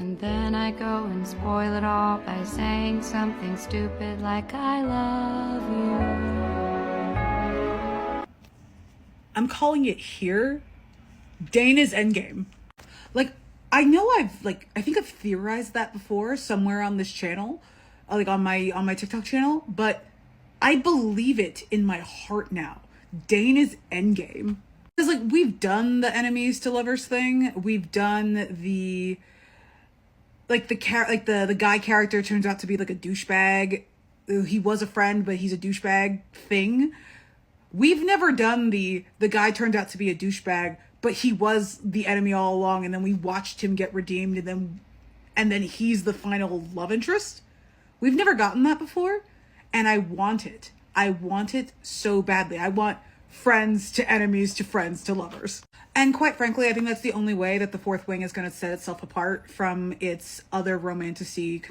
And then I go and spoil it all by saying something stupid like I love you. I'm calling it here. Dane is Endgame. Like, I know I think I've theorized that before somewhere on this channel, like on my TikTok channel, but I believe it in my heart now. Dane is Endgame. Because like we've done the enemies to lovers thing. We've done the guy character turns out to be like a douchebag. He was a friend, but he's a douchebag thing. We've never done the guy turned out to be a douchebag, but he was the enemy all along, and then we watched him get redeemed, and then he's the final love interest. We've never gotten that before, and I want it. I want it so badly. I want friends to enemies to friends to lovers. And quite frankly, I think that's the only way that the Fourth Wing is going to set itself apart from its other romantasy.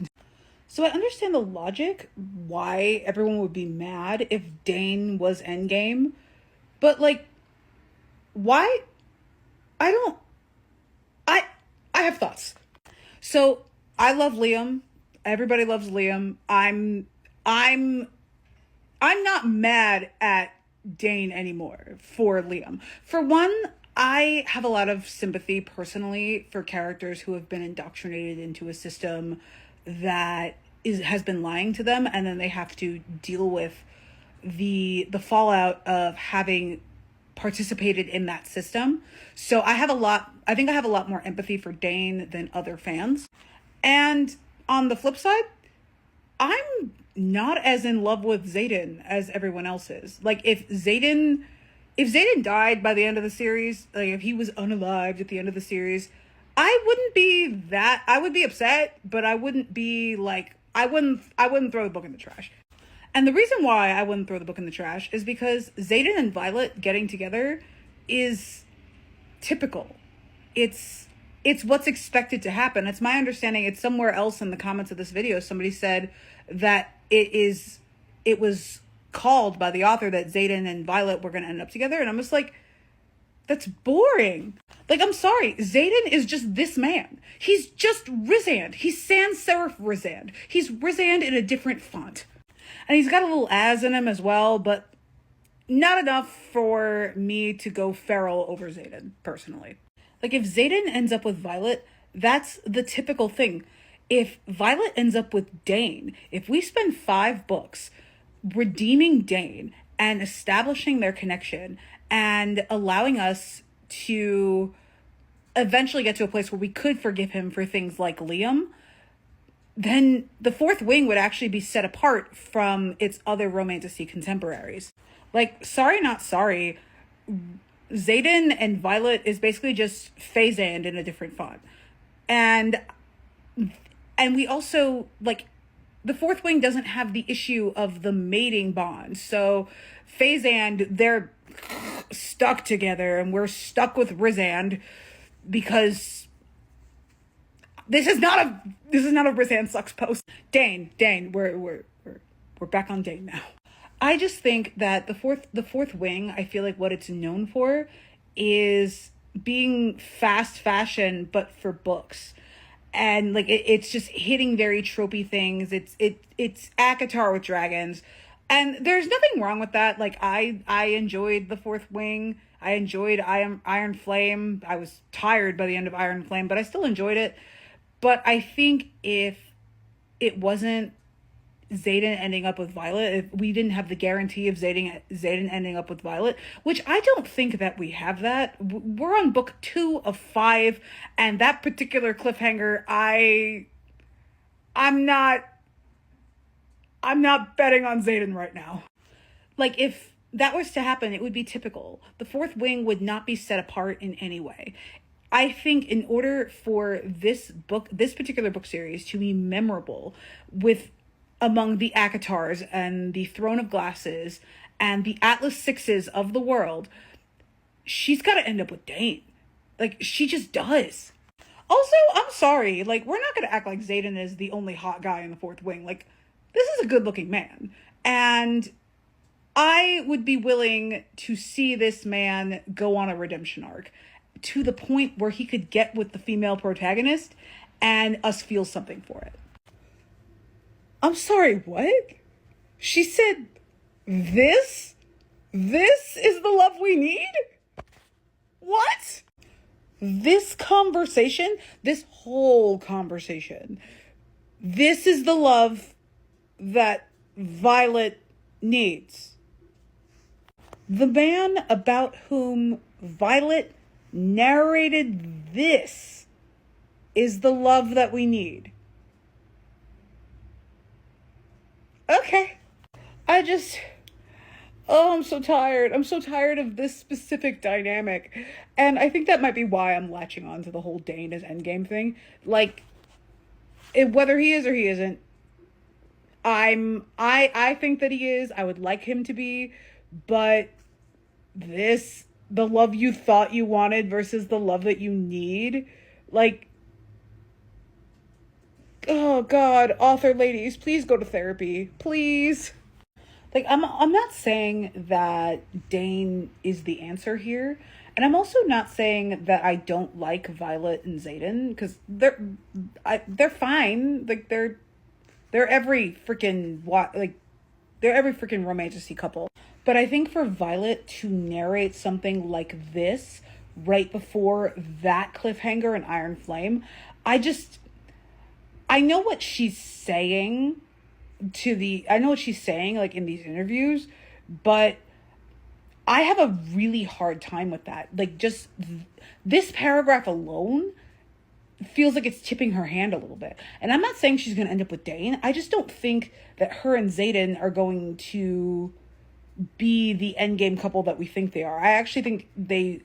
So I understand the logic why everyone would be mad if Dane was Endgame, but like, why? I have thoughts. So I love Liam. Everybody loves Liam. I'm not mad at Dane anymore for Liam. For one, I have a lot of sympathy personally for characters who have been indoctrinated into a system that has been lying to them, and then they have to deal with the fallout of having participated in that system. So I think I have a lot more empathy for Dane than other fans. And on the flip side, I'm not as in love with Xaden as everyone else is. Like if Xaden died by the end of the series, like if he was unalived at the end of the series, I would be upset, but I wouldn't be like, I wouldn't throw the book in the trash. And the reason why I wouldn't throw the book in the trash is because Xaden and Violet getting together is typical. It's what's expected to happen. It's my understanding, it's somewhere else in the comments of this video, somebody said that it was called by the author that Xaden and Violet were going to end up together. And I'm just like, that's boring. Like, I'm sorry. Xaden is just this man. He's just Rysand. He's sans serif Rysand. He's Rysand in a different font. And he's got a little Az in him as well, but not enough for me to go feral over Xaden, personally. Like, if Xaden ends up with Violet, that's the typical thing. If Violet ends up with Dane, if we spend 5 books redeeming Dane and establishing their connection and allowing us to eventually get to a place where we could forgive him for things like Liam, then the Fourth Wing would actually be set apart from its other romantasy contemporaries. Like, sorry not sorry, Xaden and Violet is basically just Phazand in a different font. And we also, like, the Fourth Wing doesn't have the issue of the mating bond. So Phazand, they're stuck together, and we're stuck with Rysand because this is not a Rysand sucks post. Dane, we're back on Dane now. I just think that the fourth Wing, I feel like what it's known for is being fast fashion, but for books. And like it's just hitting very tropey things. It's ACOTAR with dragons, and there's nothing wrong with that. Like I enjoyed the Fourth Wing. I enjoyed Iron Flame. I was tired by the end of Iron Flame, but I still enjoyed it. But I think if it wasn't Xaden ending up with Violet, if we didn't have the guarantee of Xaden ending up with Violet, which I don't think that we have that. We're on book 2 of 5, and that particular cliffhanger, I'm not betting on Xaden right now. Like, if that was to happen, it would be typical. The Fourth Wing would not be set apart in any way. I think in order for this particular book series to be memorable among the ACOTARs and the Throne of Glasses and the Atlas Sixes of the world, she's got to end up with Dane. Like, she just does. Also, I'm sorry, like, we're not going to act like Xaden is the only hot guy in the Fourth Wing. Like, this is a good-looking man. And I would be willing to see this man go on a redemption arc to the point where he could get with the female protagonist and us feel something for it. I'm sorry, what? She said, this is the love we need? What? This conversation, this whole conversation, this is the love that Violet needs. The man about whom Violet narrated this is the love that we need. Okay. I'm so tired. I'm so tired of this specific dynamic. And I think that might be why I'm latching on to the whole Dane as Endgame thing. Like, whether he is or he isn't, I think that he is. I would like him to be, but the love you thought you wanted versus the love that you need, like, oh God, author ladies, please go to therapy, please. Like, I'm not saying that Dane is the answer here, and I'm also not saying that I don't like Violet and Xaden, because they're fine. Like, they're every freaking they're every freaking romantic couple. But I think for Violet to narrate something like this right before that cliffhanger in Iron Flame, I know what she's saying like in these interviews, but I have a really hard time with that. Like, just this paragraph alone feels like it's tipping her hand a little bit. And I'm not saying she's going to end up with Dane. I just don't think that her and Xaden are going to be the endgame couple that we think they are. I actually think they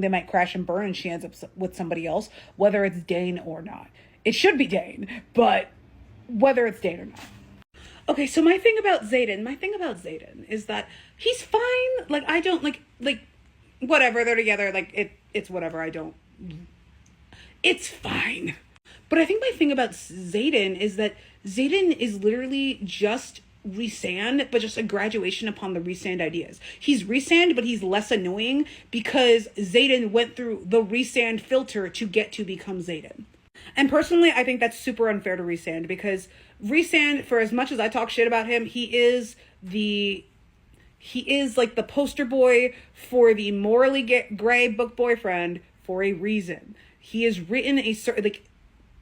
might crash and burn and she ends up with somebody else, whether it's Dane or not. It should be Dane, but whether it's Dane or not. Okay, so my thing about Xaden is that he's fine. Like, I don't like whatever, they're together, like it's whatever, it's fine. But I think my thing about Xaden is that Xaden is literally just Rhysand, but just a graduation upon the Rhysand ideas. He's Rhysand, but he's less annoying because Xaden went through the Rhysand filter to get to become Xaden. And personally, I think that's super unfair to Rhysand, because Rhysand, for as much as I talk shit about him, he is like the poster boy for the morally gray book boyfriend for a reason. He is written a certain, like,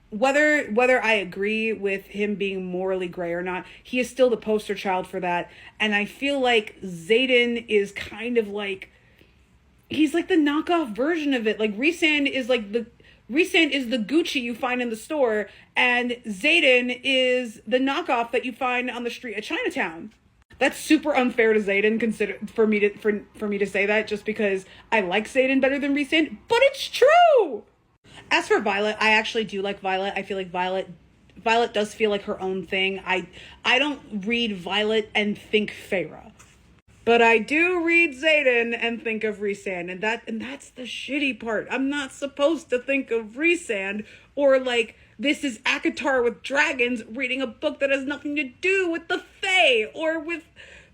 whether I agree with him being morally gray or not, he is still the poster child for that. And I feel like Xaden is kind of like, he's like the knockoff version of it. Like, Rhysand is the Gucci you find in the store, and Xaden is the knockoff that you find on the street at Chinatown. That's super unfair to Xaden, for me to say that, just because I like Xaden better than Rhysand, but it's true. As for Violet, I actually do like Violet. I feel like Violet does feel like her own thing. I don't read Violet and think Feyre, but I do read Xaden and think of Rhysand, and that's the shitty part. I'm not supposed to think of Rhysand, or like, this is ACOTAR with dragons reading a book that has nothing to do with the Fae or with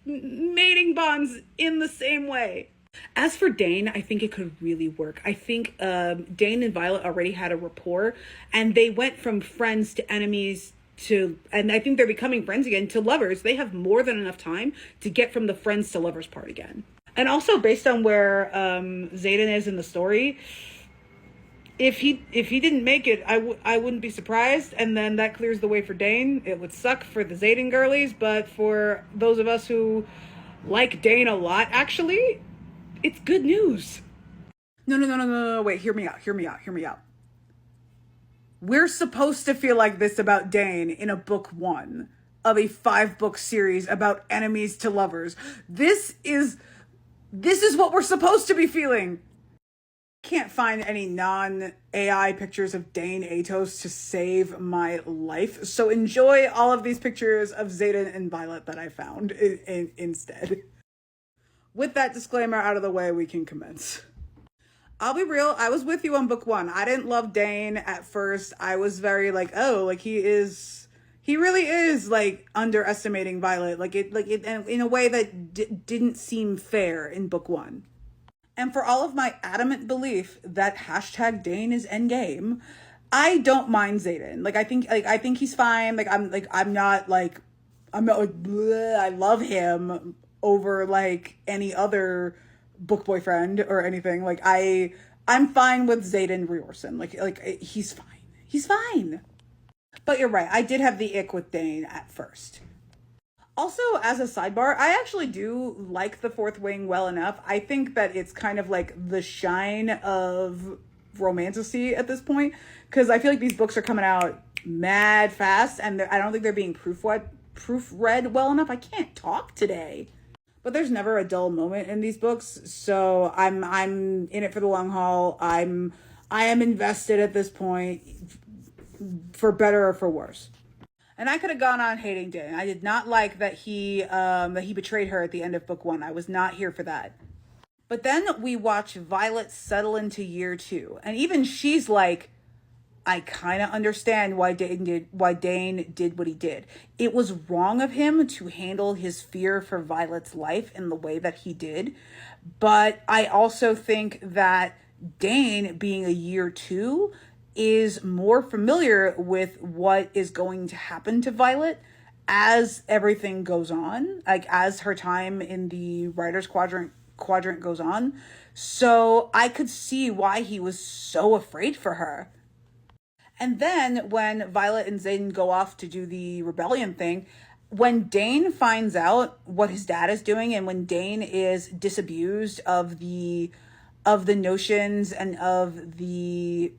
mating bonds in the same way. As for Dane, I think it could really work. I think Dane and Violet already had a rapport, and they went from friends to enemies and I think they're becoming friends again, to lovers. They have more than enough time to get from the friends to lovers part again. And also, based on where Xaden is in the story, if he didn't make it, I wouldn't be surprised. And then that clears the way for Dane. It would suck for the Xaden girlies, but for those of us who like Dane a lot, actually, it's good news. No, wait, hear me out. We're supposed to feel like this about Dane in a book 1 of a 5-book series about enemies to lovers. This is what we're supposed to be feeling. Can't find any non-AI pictures of Dane Atos to save my life, so enjoy all of these pictures of Xaden and Violet that I found instead. With that disclaimer out of the way, we can commence. I'll be real, I was with you on book 1. I didn't love Dane at first. I was very like, oh, like he really is like underestimating Violet, like it in a way that didn't seem fair in book 1. And for all of my adamant belief that #Dane is Endgame, I don't mind Zayden. I think he's fine. I'm not like bleh, I love him over like any other book boyfriend or anything. I'm fine with Zayden Riorson. He's fine. He's fine. But you're right. I did have the ick with Dane at first. Also, as a sidebar, I actually do like the Fourth Wing well enough. I think that it's kind of like the shine of romanticy at this point, because I feel like these books are coming out mad fast, and I don't think they're being proofread well enough. I can't talk today. But there's never a dull moment in these books, so I'm in it for the long haul. I am invested at this point, for better or for worse. And I could have gone on hating Dane. I did not like that he betrayed her at the end of book 1. I was not here for that. But then we watch Violet settle into year 2, and even she's like, I kind of understand why Dane did what he did. It was wrong of him to handle his fear for Violet's life in the way that he did, but I also think that Dane, being a year 2, is more familiar with what is going to happen to Violet as everything goes on, like as her time in the writer's quadrant goes on. So I could see why he was so afraid for her. And then when Violet and Zayden go off to do the rebellion thing, when Dane finds out what his dad is doing, and when Dane is disabused of the notions and of the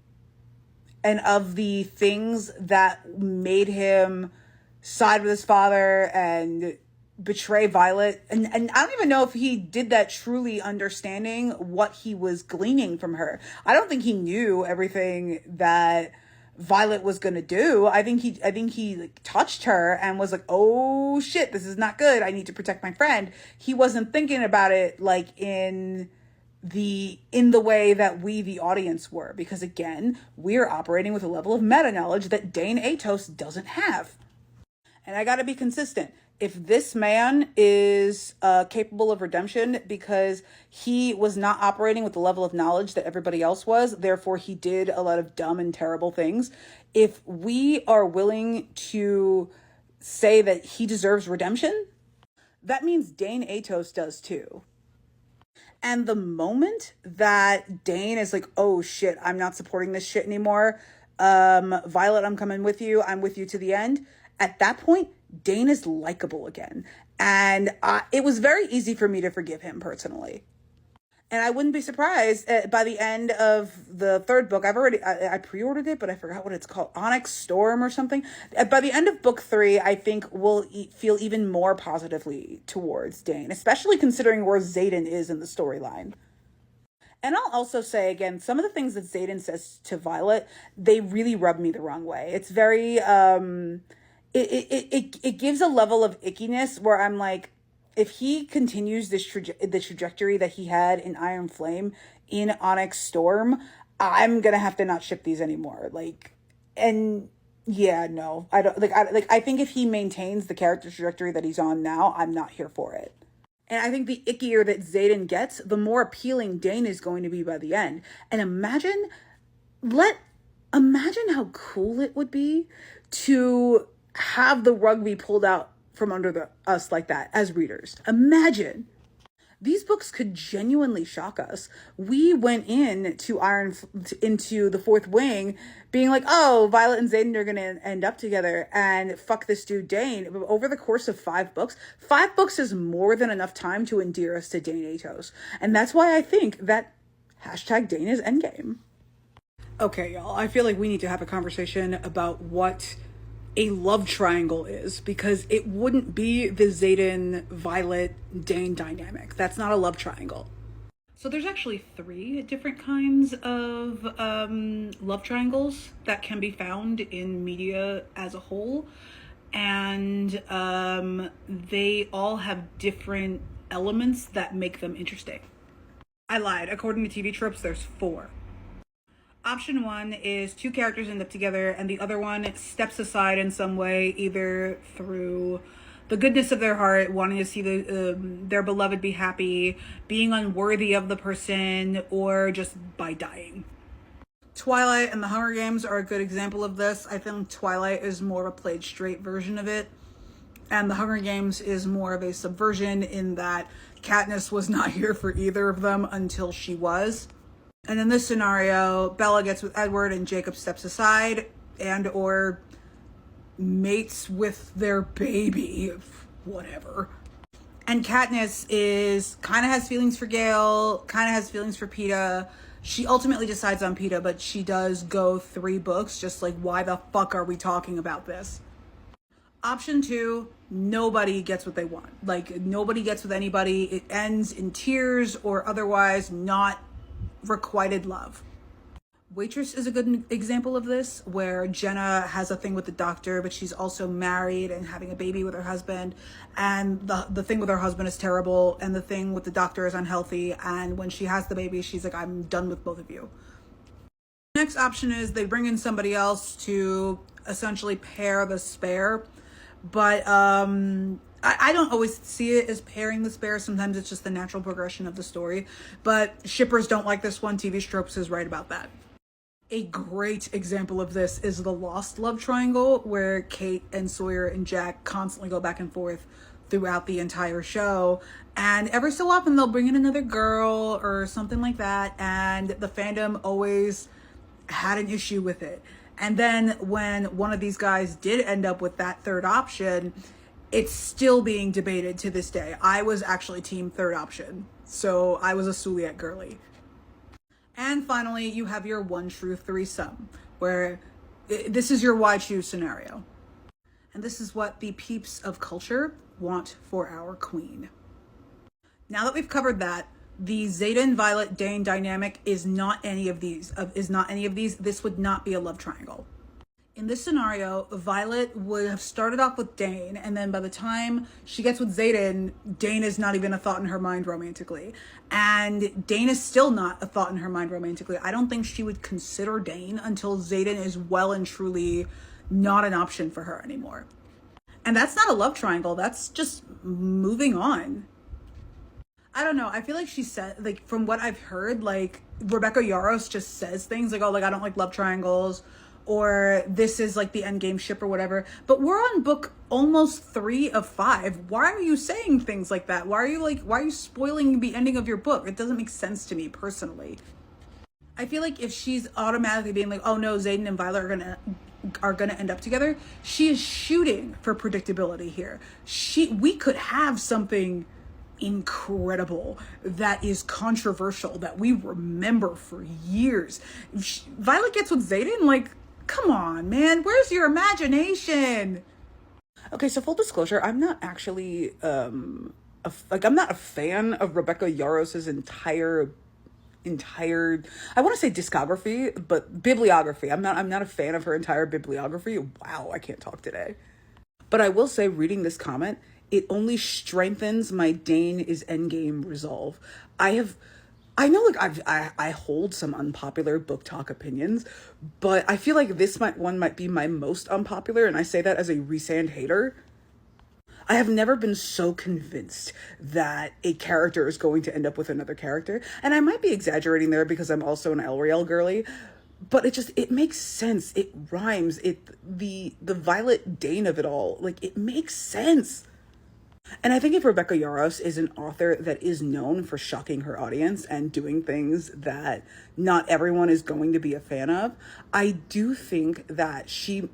things that made him side with his father and betray Violet, and I don't even know if he did that truly understanding what he was gleaning from her. I don't think he knew everything that Violet was gonna do. I think he like touched her and was like, oh shit, this is not good. I need to protect my friend. He wasn't thinking about it like in the way that we, the audience, were, because again, we're operating with a level of meta knowledge that Dane Atos doesn't have. And I gotta be consistent. If this man is capable of redemption because he was not operating with the level of knowledge that everybody else was, therefore he did a lot of dumb and terrible things, if we are willing to say that he deserves redemption, that means Dane Atos does too. And the moment that Dane is like, oh shit, I'm not supporting this shit anymore, Violet, I'm coming with you, I'm with you to the end, at that point, Dane is likable again. And it was very easy for me to forgive him personally. And I wouldn't be surprised by the end of the third book. I pre-ordered it, but I forgot what it's called. Onyx Storm or something. By the end of book 3, I think we'll feel even more positively towards Dane, especially considering where Zayden is in the storyline. And I'll also say, again, some of the things that Zayden says to Violet, they really rub me the wrong way. It's very, it gives a level of ickiness where I'm like, if he continues the trajectory that he had in Iron Flame in Onyx Storm, I'm gonna have to not ship these anymore. And yeah, no, I don't I think if he maintains the character trajectory that he's on now, I'm not here for it. And I think the ickier that Zayden gets, the more appealing Dane is going to be by the end. And imagine how cool it would be to have the rug be pulled out from under us like that as readers. Imagine. These books could genuinely shock us. We went into the Fourth Wing being like, oh, Violet and Zayden are going to end up together and fuck this dude Dane. Over the course of 5 books is more than enough time to endear us to Dane Atos. And that's why I think that #Dane is Endgame. Okay, y'all, I feel like we need to have a conversation about what a love triangle is, because it wouldn't be the Zayden, Violet, Dane dynamic. That's not a love triangle. So there's actually 3 different kinds of love triangles that can be found in media as a whole, and they all have different elements that make them interesting. I lied. According to TV Tropes, there's 4. Option 1 is 2 characters end up together and the other one steps aside in some way, either through the goodness of their heart, wanting to see their beloved be happy, being unworthy of the person, or just by dying. Twilight and the Hunger Games are a good example of this. I think Twilight is more of a played straight version of it, and the Hunger Games is more of a subversion in that Katniss was not here for either of them until she was. And in this scenario, Bella gets with Edward and Jacob steps aside and or mates with their baby, whatever. And Katniss is kind of has feelings for Gale, kind of has feelings for Peeta. She ultimately decides on Peeta, but she does go 3 books, just like, why the fuck are we talking about this? Option 2, nobody gets what they want. Like, nobody gets with anybody. It ends in tears or otherwise not requited love. Waitress is a good example of this, where Jenna has a thing with the doctor, but she's also married and having a baby with her husband, and the thing with her husband is terrible, and the thing with the doctor is unhealthy, and when she has the baby, she's like, I'm done with both of you. Next option is they bring in somebody else to essentially pair the spare, but I don't always see it as pairing the spare. Sometimes it's just the natural progression of the story, but shippers don't like this one. TV Tropes is right about that. A great example of this is the Lost love triangle, where Kate and Sawyer and Jack constantly go back and forth throughout the entire show. And every so often they'll bring in another girl or something like that, and the fandom always had an issue with it. And then when one of these guys did end up with that third option, it's still being debated to this day. I was actually team third option, so I was a Suliet girly. And finally, you have your one true threesome, where this is your why choose scenario. And this is what the peeps of culture want for our queen. Now that we've covered that, the Xaden, Violet, Dane dynamic is not any of these. This would not be a love triangle. In this scenario, Violet would have started off with Dane, and then by the time she gets with Xaden, Dane is not even a thought in her mind romantically. And Dane is still not a thought in her mind romantically. I don't think she would consider Dane until Xaden is well and truly not an option for her anymore. And that's not a love triangle. That's just moving on. I don't know. I feel like she said, like, from what I've heard, like, Rebecca Yarros just says things like, oh, like, I don't like love triangles, or this is like the Endgame ship or whatever. But we're on book almost 3 of 5. Why are you saying things like that? Why are you spoiling the ending of your book? It doesn't make sense to me personally. I feel like if she's automatically being like, oh no, Xaden and Violet are gonna end up together, she is shooting for predictability here. We could have something incredible that is controversial that we remember for years. Violet gets with Xaden, like, come on, man, where's your imagination? Okay, so full disclosure, I'm not actually I'm not a fan of Rebecca Yarros's entire I want to say discography, but bibliography. I'm not a fan of her entire bibliography. Wow, I can't talk today. But I will say, reading this comment, it only strengthens my Dane is Endgame resolve. I know, like, I hold some unpopular book talk opinions, but I feel like this might be my most unpopular, and I say that as a Rhysand hater. I have never been so convinced that a character is going to end up with another character, and I might be exaggerating there because I'm also an Elriel girly, but it makes sense. It rhymes. The Violet Dane of it all, like, it makes sense. And I think if Rebecca Yarros is an author that is known for shocking her audience and doing things that not everyone is going to be a fan of, I do think that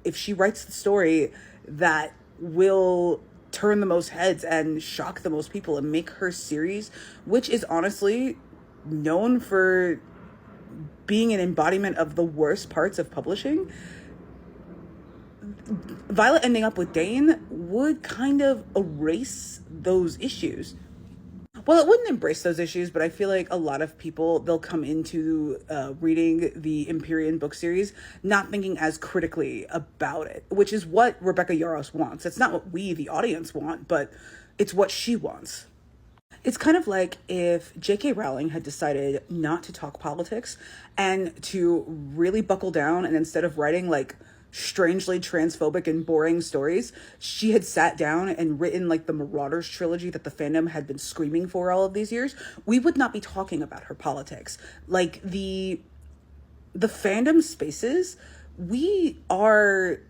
if she writes the story that will turn the most heads and shock the most people and make her series, which is honestly known for being an embodiment of the worst parts of publishing, Violet ending up with Dane would kind of erase those issues. Well, it wouldn't embrace those issues, but I feel like a lot of people, they'll come into reading the Empyrean book series not thinking as critically about it, which is what Rebecca Yarros wants. It's not what we, the audience, want, but it's what she wants. It's kind of like if J.K. Rowling had decided not to talk politics and to really buckle down, and instead of writing like strangely transphobic and boring stories, she had sat down and written like the Marauders trilogy that the fandom had been screaming for all of these years, we would not be talking about her politics. Like, the the fandom spaces, we are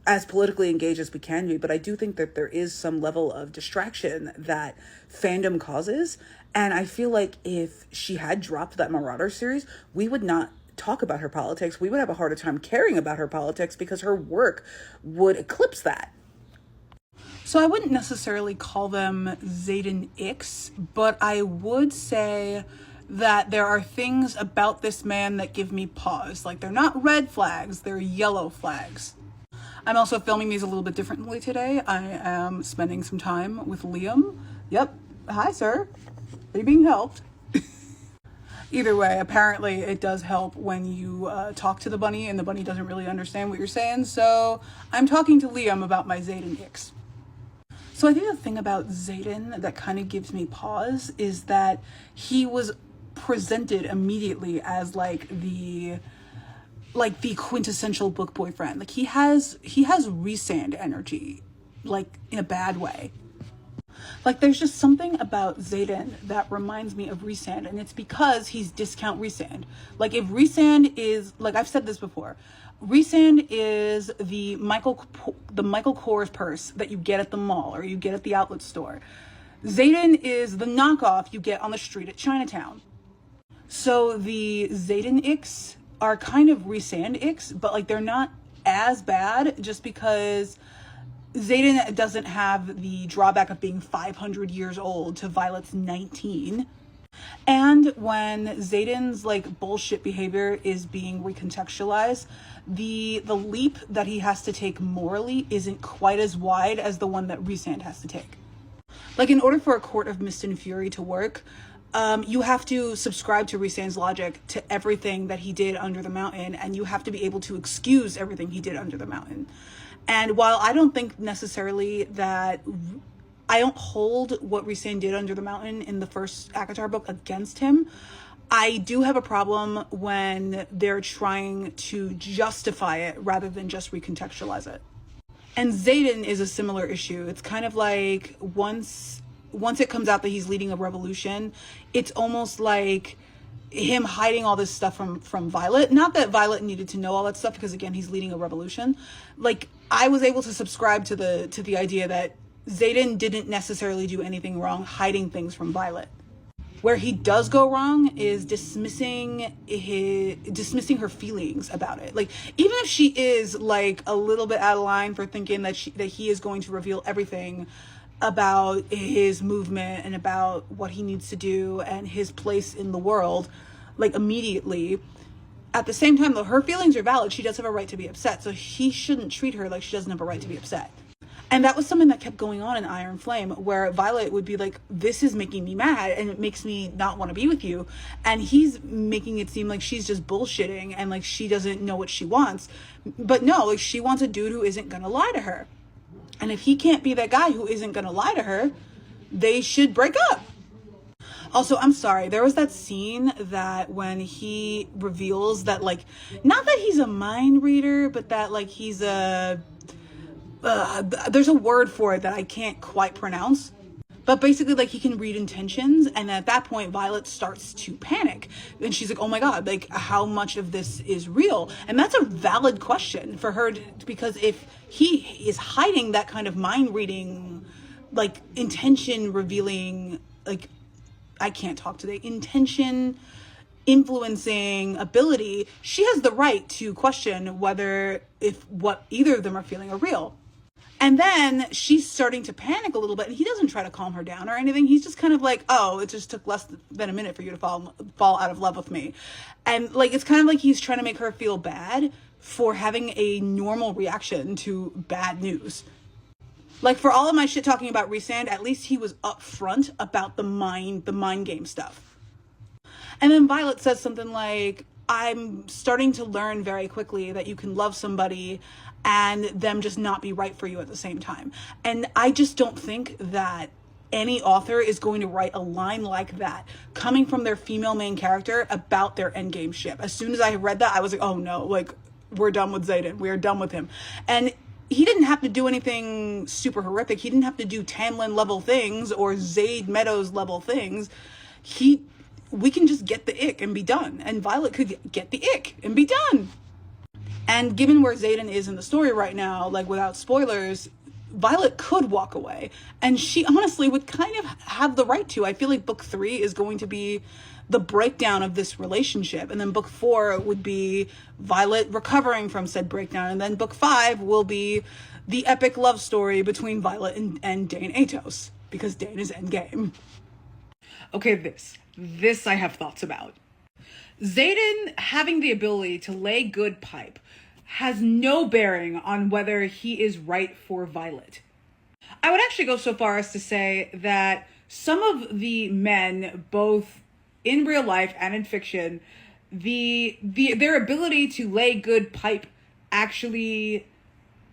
as politically engaged as we can be, but I do think that there is some level of distraction that fandom causes. And I feel like if she had dropped that Marauder series, we would not talk about her politics. We would have a harder time caring about her politics because her work would eclipse that. So I wouldn't necessarily call them Xaden icks, but I would say that there are things about this man that give me pause. Like, they're not red flags, they're yellow flags. I'm also filming these a little bit differently today. I am spending some time with Liam. Yep. Hi, sir. Are you being helped? Either way, apparently it does help when you talk to the bunny and the bunny doesn't really understand what you're saying. So I'm talking to Liam about my Xaden icks. So I think the thing about Xaden that kind of gives me pause is that he was presented immediately as like the quintessential book boyfriend. Like he has Rhysand energy, like in a bad way. Like there's just something about Xaden that reminds me of Rhysand, and it's because he's discount Rhysand. Like if Rhysand is, like I've said this before, Rhysand is the Michael Kors purse that you get at the mall or you get at the outlet store. Xaden is the knockoff you get on the street at Chinatown. So the Xaden icks are kind of Rhysand icks, but like they're not as bad just because Xaden doesn't have the drawback of being 500 years old to Violet's 19. And when Xaden's like bullshit behavior is being recontextualized, the leap that he has to take morally isn't quite as wide as the one that Rhysand has to take. Like in order for a court of mist and fury to work, you have to subscribe to Rhysand's logic to everything that he did under the mountain, and you have to be able to excuse everything he did under the mountain. And while I don't think necessarily that I don't hold what Rhysand did under the mountain in the first ACOTAR book against him, I do have a problem when they're trying to justify it rather than just recontextualize it. And Xaden is a similar issue. It's kind of like once it comes out that he's leading a revolution, it's almost like him hiding all this stuff from Violet. Not that Violet needed to know all that stuff, because again, he's leading a revolution. Like I was able to subscribe to the idea that Xaden didn't necessarily do anything wrong hiding things from Violet. Where he does go wrong is dismissing her feelings about it. Like even if she is like a little bit out of line for thinking that he is going to reveal everything about his movement and about what he needs to do and his place in the world, like immediately. At the same time, though, her feelings are valid. She does have a right to be upset, so he shouldn't treat her like she doesn't have a right to be upset. And that was something that kept going on in Iron Flame, where Violet would be like, this is making me mad and it makes me not want to be with you. And he's making it seem like she's just bullshitting and like she doesn't know what she wants. But no, like she wants a dude who isn't going to lie to her. And if he can't be that guy who isn't going to lie to her, they should break up. Also, I'm sorry, there was that scene that when he reveals that, like, not that he's a mind reader, but that, like, he's a... there's a word for it that I can't quite pronounce. But basically, like, he can read intentions, and at that point, Violet starts to panic. And she's like, oh my god, like, how much of this is real? And that's a valid question for her, because if he is hiding that kind of mind-reading, like, intention-revealing, like, I can't talk today, intention-influencing ability, she has the right to question whether if what either of them are feeling are real. And then she's starting to panic a little bit, and he doesn't try to calm her down or anything. He's just kind of like, oh, it just took less than a minute for you to fall out of love with me. And like, it's kind of like he's trying to make her feel bad for having a normal reaction to bad news. Like, for all of my shit talking about Rhysand, at least he was upfront about the mind game stuff. And then Violet says something like, I'm starting to learn very quickly that you can love somebody and them just not be right for you at the same time. And I just don't think that any author is going to write a line like that coming from their female main character about their endgame ship. As soon as I read that, I was like, oh no, like, we're done with Xaden. We are done with him. And he didn't have to do anything super horrific. He didn't have to do Tamlin level things or Zaid Meadows level things. we can just get the ick and be done. And Violet could get the ick and be done. And given where Xaden is in the story right now, like without spoilers, Violet could walk away. And she honestly would kind of have the right to. I feel like book 3 is going to be the breakdown of this relationship. And then book 4 would be Violet recovering from said breakdown. And then book 5 will be the epic love story between Violet and Dane Atos. Because Dane is Endgame. Okay, this I have thoughts about. Xaden having the ability to lay good pipe has no bearing on whether he is right for Violet. I would actually go so far as to say that some of the men, both in real life and in fiction, their ability to lay good pipe actually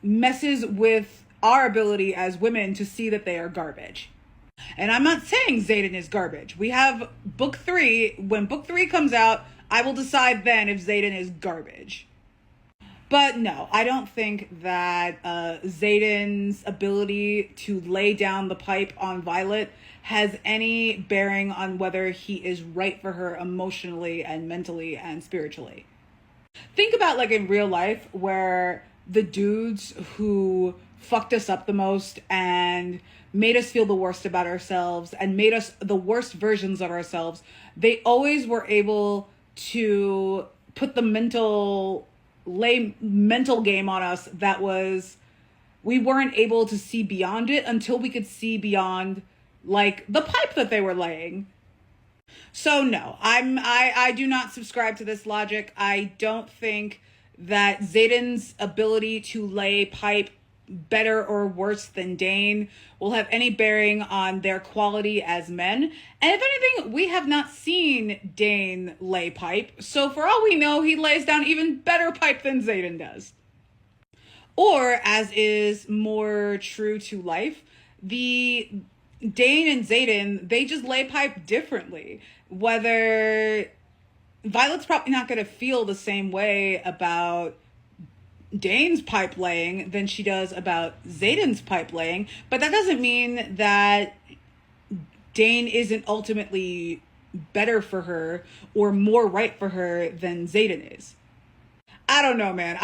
messes with our ability as women to see that they are garbage. And I'm not saying Xaden is garbage. We have book 3. When book 3 comes out, I will decide then if Xaden is garbage. But no, I don't think that Xaden's ability to lay down the pipe on Violet has any bearing on whether he is right for her emotionally and mentally and spiritually. Think about like in real life where the dudes who fucked us up the most and made us feel the worst about ourselves and made us the worst versions of ourselves, they always were able to put the mental game on us that was, we weren't able to see beyond it until we could see beyond like the pipe that they were laying. So no, I do not subscribe to this logic. I don't think that Xaden's ability to lay pipe better or worse than Dane will have any bearing on their quality as men. And if anything, we have not seen Dane lay pipe. So for all we know, he lays down even better pipe than Xaden does. Or, as is more true to life, the Dane and Xaden, they just lay pipe differently. Whether Violet's probably not going to feel the same way about Dane's pipe laying than she does about Xaden's pipe laying, but that doesn't mean that Dane isn't ultimately better for her or more right for her than Xaden is. I don't know, man.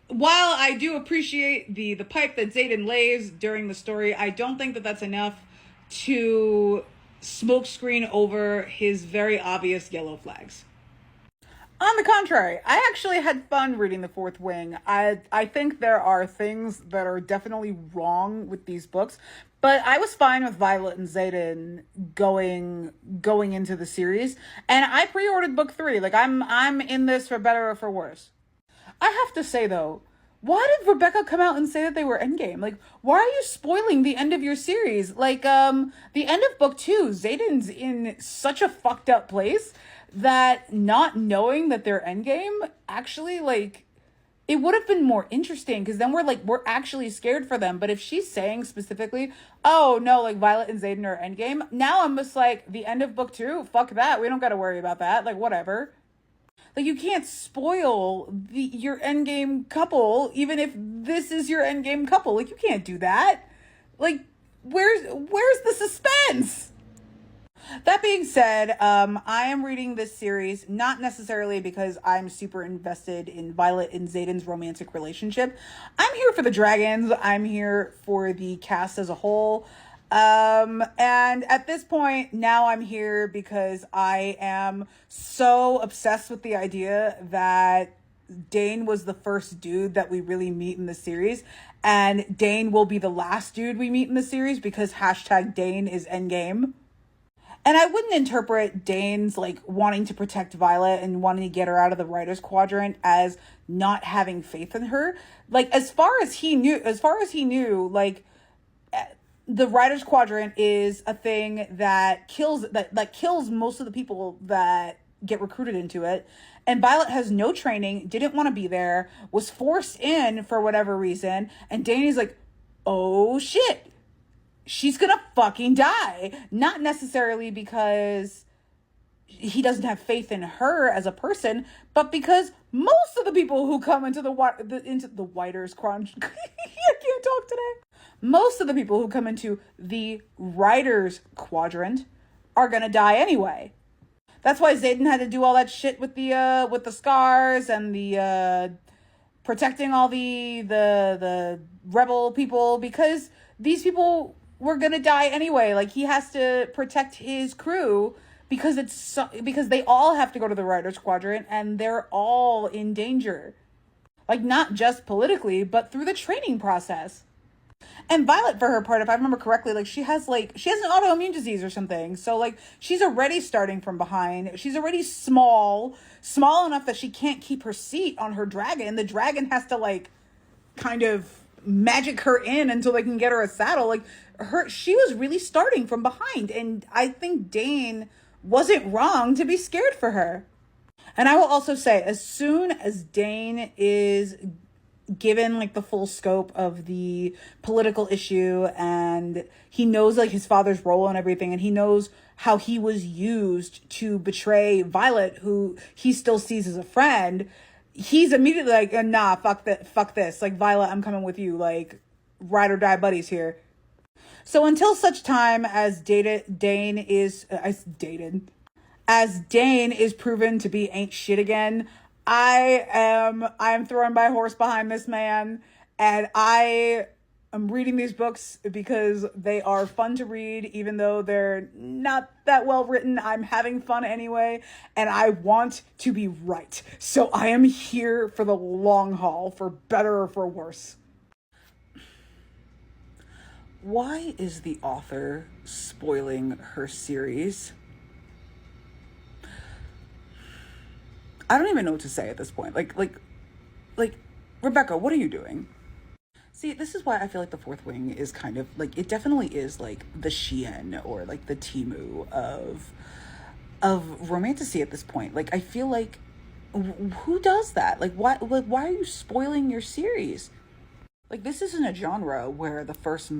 While I do appreciate the pipe that Xaden lays during the story, I don't think that that's enough to smokescreen over his very obvious yellow flags. On the contrary, I actually had fun reading The Fourth Wing. I think there are things that are definitely wrong with these books, but I was fine with Violet and Xaden going into the series, and I pre-ordered book 3. Like I'm in this for better or for worse. I have to say though, why did Rebecca come out and say that they were Endgame? Like, why are you spoiling the end of your series? Like, the end of book 2, Xaden's in such a fucked up place that not knowing that they're Endgame actually, like, it would have been more interesting because then we're actually scared for them. But if she's saying specifically, oh no, like Violet and Xaden are Endgame, now I'm just like, the end of book 2, fuck that. We don't got to worry about that. Like, whatever. Like, you can't spoil your Endgame couple, even if this is your Endgame couple. Like, you can't do that. Like, where's the suspense? That being said, I am reading this series not necessarily because I'm super invested in Violet and Xaden's romantic relationship. I'm here for the dragons. I'm here for the cast as a whole. And at this point, now I'm here because I am so obsessed with the idea that Dane was the first dude that we really meet in the series, and Dane will be the last dude we meet in the series because #Dane is Endgame. And I wouldn't interpret Dane's like wanting to protect Violet and wanting to get her out of the writer's quadrant as not having faith in her. Like, as far as he knew, like, the writer's quadrant is a thing that kills most of the people that get recruited into it. And Violet has no training, didn't want to be there, was forced in for whatever reason. And Dane's like, oh shit, she's gonna fucking die. Not necessarily because he doesn't have faith in her as a person, but because most of the people who come into the writer's quadrant, I can't talk today. Most of the people who come into the writer's quadrant are gonna die anyway. That's why Zayden had to do all that shit with the scars and the protecting all the rebel people, because these people were gonna die anyway. Like, he has to protect his crew because because they all have to go to the Riders Quadrant and they're all in danger. Like, not just politically, but through the training process. And Violet, for her part, if I remember correctly, like, she has an autoimmune disease or something. So, like, she's already starting from behind. She's already small enough that she can't keep her seat on her dragon. The dragon has to, like, kind of magic her in until they can get her a saddle. Like, she was really starting from behind. And I think Dane wasn't wrong to be scared for her. And I will also say, as soon as Dane is given, like, the full scope of the political issue, and he knows, like, his father's role and everything, and he knows how he was used to betray Violet, who he still sees as a friend, he's immediately like, nah, fuck this. Like, Violet, I'm coming with you. Like, ride or die buddies here. So until such time as Dane is proven to be ain't shit again, I am thrown by a horse behind this man, and I am reading these books because they are fun to read, even though they're not that well written. I'm having fun anyway, and I want to be right. So I am here for the long haul, for better or for worse. Why is the author spoiling her series? I don't even know what to say at this point. Like, Rebecca, what are you doing? See, this is why I feel like the Fourth Wing is kind of, like, it definitely is, like, the Shein or, like, the Temu of romantasy at this point. Like, I feel like, who does that? Like, why are you spoiling your series? Like, this isn't a genre where the first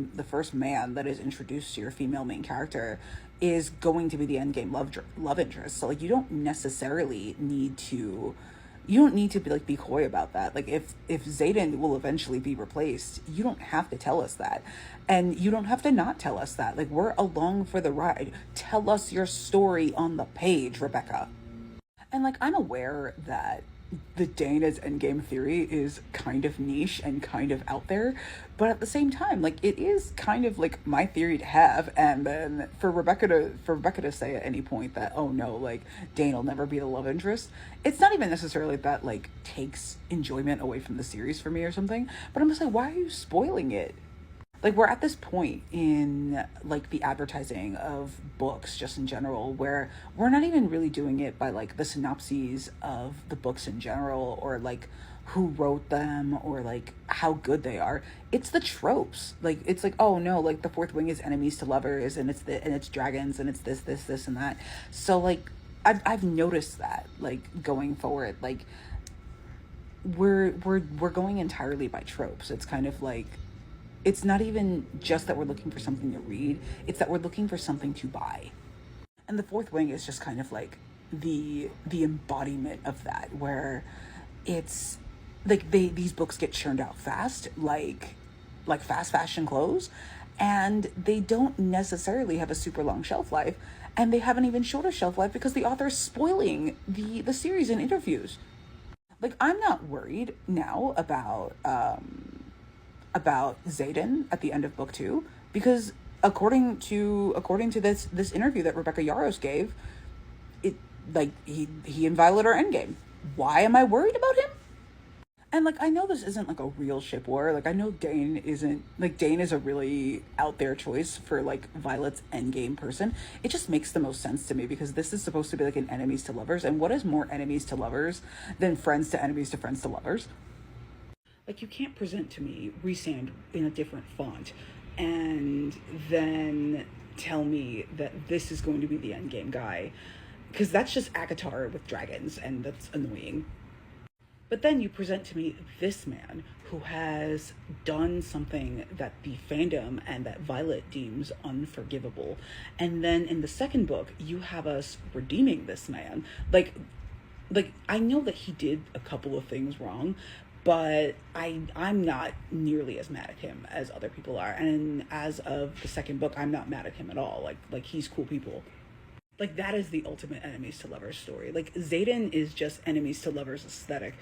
man that is introduced to your female main character is going to be the endgame love interest. So, like, you don't necessarily need to be coy about that. Like, if Zayden will eventually be replaced, you don't have to tell us that, and you don't have to not tell us that. Like, we're along for the ride. Tell us your story on the page, Rebecca. And, like, I'm aware that the Dane as endgame theory is kind of niche and kind of out there, but at the same time, like, it is kind of like my theory to have. And then for Rebecca to say at any point that, oh no, like, Dane will never be the love interest, it's not even necessarily that, like, takes enjoyment away from the series for me or something, but I'm just like, why are you spoiling it? Like, we're at this point in, like, the advertising of books just in general where we're not even really doing it by, like, the synopses of the books in general, or, like, who wrote them, or, like, how good they are. It's the tropes. Like, it's like, oh no, like, the Fourth Wing is enemies to lovers, and it's dragons, and it's this and that. So, like, I've noticed that, like, going forward, like, we're going entirely by tropes. It's kind of like, it's not even just that we're looking for something to read, it's that we're looking for something to buy. And the Fourth Wing is just kind of like the embodiment of that, where it's like these books get churned out fast, like fast fashion clothes, and they don't necessarily have a super long shelf life, and they have an even shorter shelf life because the author is spoiling the series in interviews. Like, I'm not worried now about Zayden at the end of book 2, because according to this interview that Rebecca Yarros gave, it, like, he and Violet are endgame. Why am I worried about him? And, like, I know this isn't, like, a real ship war. Like, I know Dane is a really out there choice for, like, Violet's endgame person. It just makes the most sense to me, because this is supposed to be, like, an enemies to lovers, and what is more enemies to lovers than friends to enemies to friends to lovers? Like, you can't present to me Rhysand in a different font and then tell me that this is going to be the endgame guy, because that's just ACOTAR with dragons, and that's annoying. But then you present to me this man who has done something that the fandom and that Violet deems unforgivable. And then in the second book, you have us redeeming this man. Like, I know that he did a couple of things wrong, but I'm not nearly as mad at him as other people are. And as of the second book, I'm not mad at him at all. Like he's cool people. Like, that is the ultimate enemies to lovers story. Like, Xaden is just enemies to lovers aesthetic.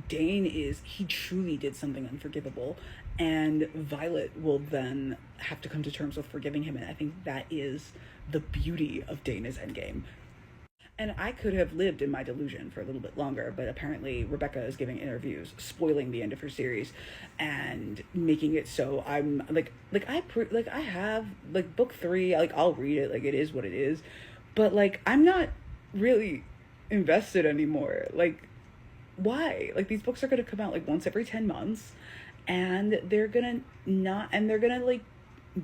Dane is, he truly did something unforgivable, and Violet will then have to come to terms with forgiving him, and I think that is the beauty of Dane as Endgame. And I could have lived in my delusion for a little bit longer, but apparently Rebecca is giving interviews, spoiling the end of her series, and making it so I'm I have like book 3, like I'll read it, like it is what it is, but like I'm not really invested anymore. Like, why? Like, these books are gonna come out like once every 10 months, and they're gonna like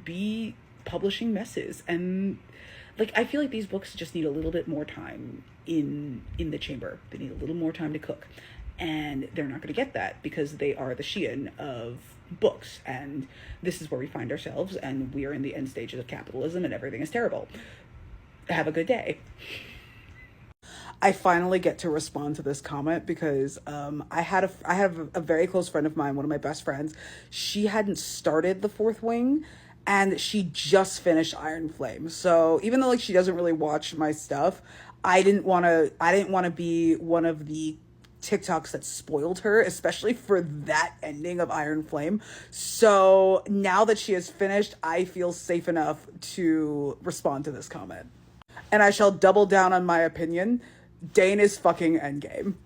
be publishing messes, and like I feel like these books just need a little bit more time in the chamber. They need a little more time to cook, and they're not going to get that because they are the Shein of books, and this is where we find ourselves, and we are in the end stages of capitalism, and everything is terrible. Have a good day. I finally get to respond to this comment because I have a very close friend of mine, one of my best friends. She hadn't started the Fourth Wing, and she just finished Iron Flame. So even though like she doesn't really watch my stuff, I didn't want to be one of the TikToks that spoiled her, especially for that ending of Iron Flame. So now that she has finished, I feel safe enough to respond to this comment. And I shall double down on my opinion. Dane is fucking Endgame.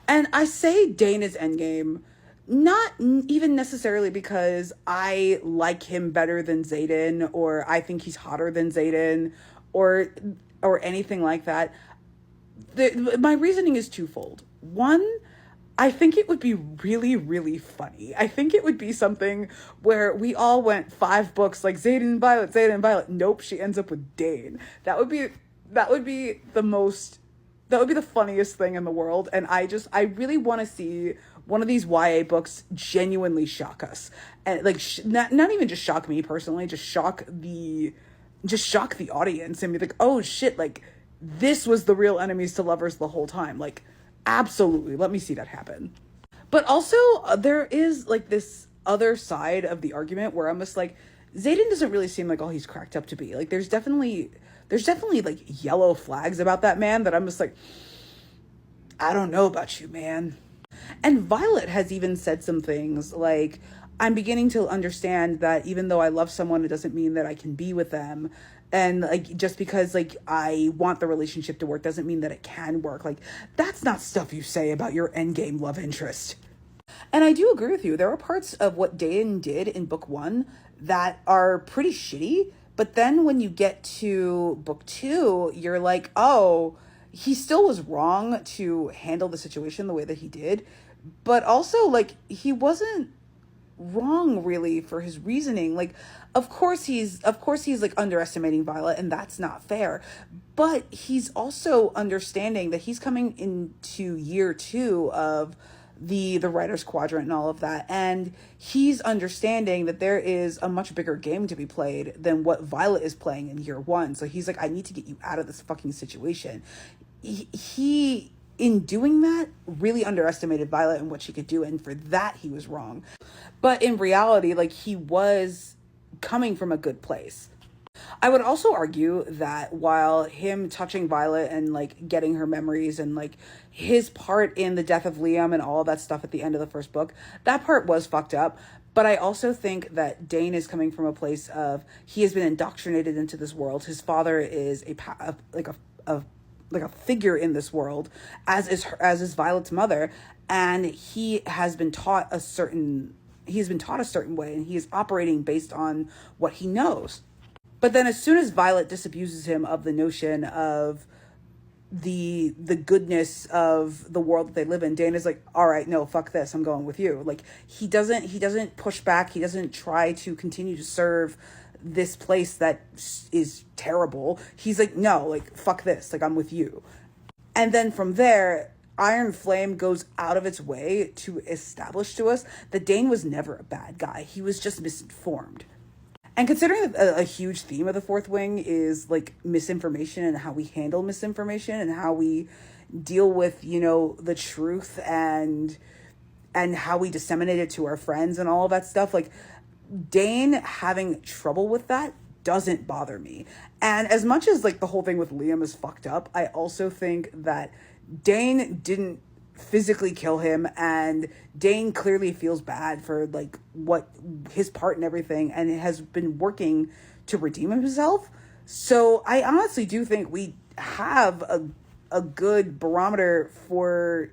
And I say Dane is Endgame not even necessarily because I like him better than Xaden, or I think he's hotter than Xaden, or anything like that. My reasoning is twofold. One, I think it would be really, really funny. I think it would be something where we all went 5 books like Xaden and Violet, Xaden and Violet. Nope, she ends up with Dane. That would be the funniest thing in the world. And I really want to see one of these YA books genuinely shock us, and like not even just shock me personally, just shock the audience and be like, oh shit, like this was the real enemies to lovers the whole time. Like, absolutely, let me see that happen. But also there is like this other side of the argument where I'm just like, Xaden doesn't really seem like all he's cracked up to be. Like, there's definitely like yellow flags about that man that I'm just like, I don't know about you, man. And Violet has even said some things like, I'm beginning to understand that even though I love someone, it doesn't mean that I can be with them. And like, just because like I want the relationship to work doesn't mean that it can work. Like, that's not stuff you say about your endgame love interest. And I do agree with you. There are parts of what Dane did in book 1 that are pretty shitty. But then when you get to book 2, you're like, oh, he still was wrong to handle the situation the way that he did. But also, like, he wasn't wrong really for his reasoning. Like, of course he's like underestimating Violet, and that's not fair. But he's also understanding that he's coming into year 2 of the writer's quadrant and all of that, and he's understanding that there is a much bigger game to be played than what Violet is playing in year 1. So he's like, I need to get you out of this fucking situation. He in doing that really underestimated Violet and what she could do, and for that he was wrong. But in reality, like, he was coming from a good place. I would also argue that while him touching Violet and like getting her memories and like his part in the death of Liam and all that stuff at the end of the first book, that part was fucked up. But I also think that Dane is coming from a place of, he has been indoctrinated into this world. His father is a figure in this world, as is Violet's mother, and he has been taught a certain way, and he is operating based on what he knows. But then as soon as Violet disabuses him of the notion of the goodness of the world that they live in, Dane is like, all right, no, fuck this, I'm going with you. Like, he doesn't push back. He doesn't try to continue to serve this place that is terrible. He's like, no, like, fuck this, like, I'm with you. And then from there, Iron Flame goes out of its way to establish to us that Dane was never a bad guy. He was just misinformed. And considering that a huge theme of the Fourth Wing is like misinformation and how we handle misinformation and how we deal with, you know, the truth and how we disseminate it to our friends and all of that stuff, like, Dane having trouble with that doesn't bother me. And as much as like the whole thing with Liam is fucked up, I also think that Dane didn't physically kill him, and Dane clearly feels bad for like what his part and everything, and it has been working to redeem himself. So I honestly do think we have a good barometer for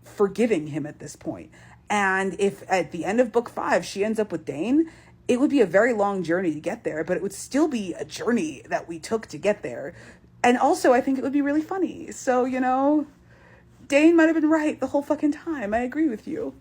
forgiving him at this point. And if at the end of book 5 she ends up with Dane, it would be a very long journey to get there, but it would still be a journey that we took to get there. And also I think it would be really funny. So, you know, Dane might have been right the whole fucking time. I agree with you.